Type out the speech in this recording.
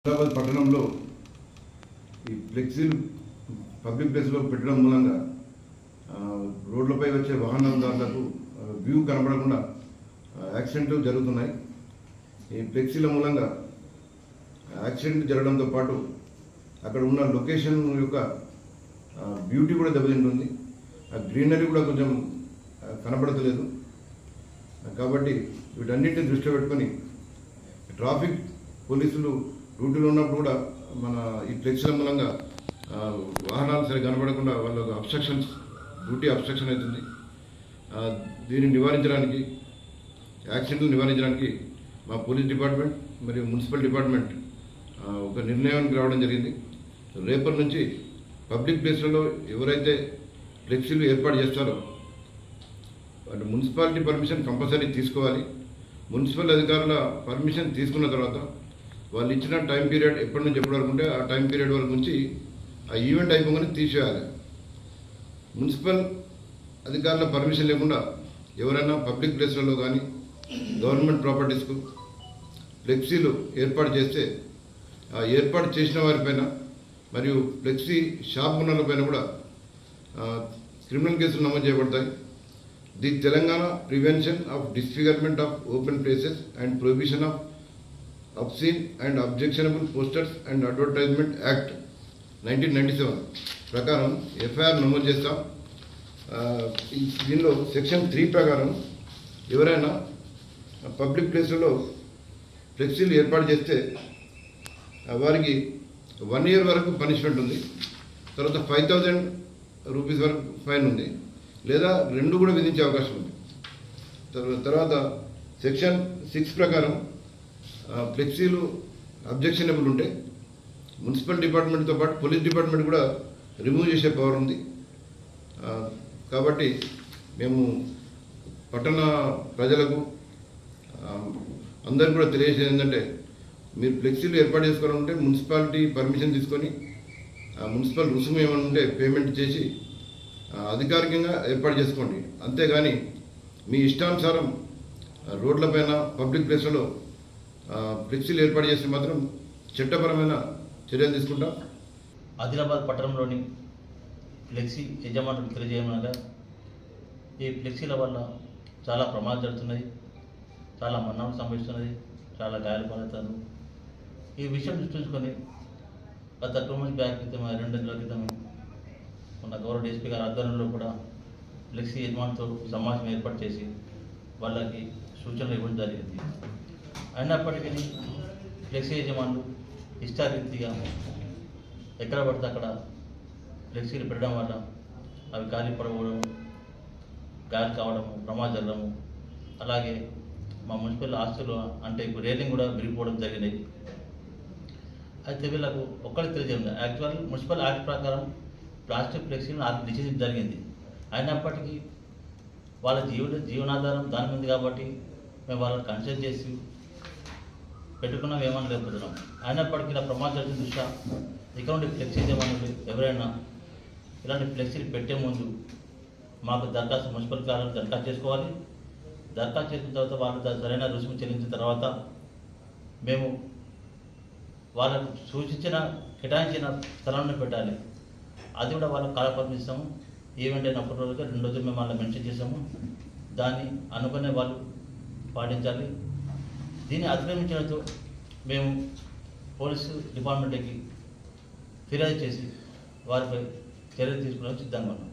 హైదరాబాద్ పట్టణంలో ఈ ఫ్లెక్సీలు పబ్లిక్ ప్లేస్లో పెట్టడం మూలంగా రోడ్లపై వచ్చే వాహనదారులకు వ్యూ కనబడకుండా యాక్సిడెంట్లు జరుగుతున్నాయి. ఈ ఫ్లెక్సీల మూలంగా యాక్సిడెంట్ జరగడంతో పాటు అక్కడ ఉన్న లొకేషన్ యొక్క బ్యూటీ కూడా దెబ్బతింటుంది. ఆ గ్రీనరీ కూడా కొంచెం కనబడతలేదు. కాబట్టి వీటన్నిటిని దృష్టిలో పెట్టుకొని ట్రాఫిక్ పోలీసులు డ్యూటీలో ఉన్నప్పుడు కూడా మన ఈ ఫ్లెక్సీల మూలంగా వాహనాలు సరిగ్గా కనబడకుండా వాళ్ళకు డ్యూటీ అబ్స్ట్రక్షన్ అవుతుంది. దీన్ని నివారించడానికి, యాక్సిడెంట్లు నివారించడానికి మా పోలీస్ డిపార్ట్మెంట్ మరియు మున్సిపల్ డిపార్ట్మెంట్ ఒక నిర్ణయానికి రావడం జరిగింది. రేపటి నుంచి పబ్లిక్ ప్లేస్లలో ఎవరైతే ఫ్లెక్సీలు ఏర్పాటు చేస్తారో అంటే మున్సిపాలిటీ పర్మిషన్ కంపల్సరీ తీసుకోవాలి. మున్సిపల్ అధికారుల పర్మిషన్ తీసుకున్న తర్వాత వాళ్ళు ఇచ్చిన టైం పీరియడ్ ఎప్పటి నుంచి ఎప్పటి వరకు ఉంటే ఆ టైం పీరియడ్ వరకు నుంచి ఆ ఈవెంట్ అయిపోగానే తీసేయాలి. మున్సిపల్ అధికారుల పర్మిషన్ లేకుండా ఎవరైనా పబ్లిక్ ప్లేస్లలో కానీ గవర్నమెంట్ ప్రాపర్టీస్కు ఫ్లెక్సీలు ఏర్పాటు చేస్తే ఆ ఏర్పాటు చేసిన వారిపైన మరియు ఫ్లెక్సీ షాప్ ఓనర్లపైన కూడా క్రిమినల్ కేసులు నమోదు చేయబడతాయి. The Telangana prevention of disfigurement of open places and prohibition of obscene and objectionable posters and advertisement act 1997 ప్రకారం ఎఫ్ఐఆర్ నమోదు చేస్తాం. దీనిలో సెక్షన్ 3 ప్రకారం ఎవరైనా పబ్లిక్ ప్లేస్లలో ఫ్లెక్సీలు ఏర్పాటు చేస్తే వారికి 1 year వరకు పనిష్మెంట్ ఉంది. తర్వాత 5,000 రూపీస్ వరకు ఫైన్ ఉంది, లేదా 2 కూడా విధించే అవకాశం ఉంది. తర్వాత సెక్షన్ 6 ప్రకారం ఫ్లెక్సీలు అబ్జెక్షనబుల్ ఉంటే మున్సిపల్ డిపార్ట్మెంట్తో పాటు పోలీస్ డిపార్ట్మెంట్ కూడా రిమూవ్ చేసే పవర్ ఉంది. కాబట్టి మేము పట్టణ ప్రజలకు అందరికీ కూడా తెలియజేసేది ఏంటంటే, మీరు ఫ్లెక్సీలు ఏర్పాటు చేసుకోవాలంటే మున్సిపాలిటీ పర్మిషన్ తీసుకొని మున్సిపల్ రుసుము ఏమైనా ఉంటే పేమెంట్ చేసి అధికారికంగా ఏర్పాటు చేసుకోండి. అంతేగాని మీ ఇష్టానుసారం రోడ్లపైన పబ్లిక్ ప్లేస్లలో ఫ్లెక్సీలు ఏర్పాటు చేస్తే మాత్రం చట్టపరమైన చర్యలు తీసుకుంటాం. ఆదిలాబాద్ పట్టణంలోని ఫ్లెక్సీ యజమానులకు తెలియజేయమనగా, ఈ ఫ్లెక్సీల వల్ల చాలా ప్రమాదాలు జరుగుతున్నాయి, చాలా మరణాలు సంభవిస్తున్నది, చాలా గాయాలు పాలవుతారు. ఈ విషయం దృష్టించుకొని గత 2 months బ్యాక్ క్రితం 2 నెలల క్రితం మన గౌరవ డీఎస్పీ గారి ఆధ్వర్యంలో కూడా ఫ్లెక్సీ యజమానులతో సమావేశం ఏర్పాటు చేసి వాళ్ళకి సూచనలు ఇవ్వడం జరిగింది. అయినప్పటికీ ఫ్లెక్సీ యజమానులు ఇష్టారీతిగా ఎక్కడ పడితే అక్కడ ఫ్లెక్సీలు పెట్టడం వల్ల అవి గాలి పడవడం, గాలి కావడము, ప్రమాదం జరగడము, అలాగే మా మున్సిపల్ ఆస్తులు అంటే ఇప్పుడు రేలింగ్ కూడా విరిగిపోవడం జరిగినాయి. అయితే వీళ్ళకు ఒక్కరికి తెలియజేయండి, యాక్చువల్ మున్సిపల్ యాక్ట్ ప్రకారం ప్లాస్టిక్ ఫ్లెక్సీలను నిషేధించడం జరిగింది. అయినప్పటికీ వాళ్ళ జీవనాధారం దాని మీద కాబట్టి మేము వాళ్ళని కన్సిడర్ చేసి పెట్టుకున్నాం, ఏమని లేకపోతున్నాం. అయినప్పటికీ ఇలా ప్రమాదం జరిగిన దృష్ట్యా ఇక్కడ నుండి ఫ్లెక్సీ యజమానులు ఎవరైనా ఇలాంటి ఫ్లెక్సీలు పెట్టే ముందు మాకు మున్సిపల్ కార్యాలయం దరఖాస్తు చేసుకోవాలి. దరఖాస్తు చేసిన తర్వాత వాళ్ళు సరైన రుసుము చెల్లించిన తర్వాత మేము వాళ్ళకు కేటాయించిన స్థలాన్ని పెట్టాలి. అది కూడా వాళ్ళకి కాలపరిమిస్తాము. ఈవెంట్ అయిన 1 రోజుగా 2 రోజులు మేము వాళ్ళని మెన్షన్ చేసాము. దాన్ని అనుకునే వాళ్ళు పాటించాలి. దీన్ని అతిక్రమించడంతో మేము పోలీసు డిపార్ట్మెంట్కి ఫిర్యాదు చేసి వారిపై చర్యలు తీసుకోవడానికి సిద్ధంగా ఉన్నాం.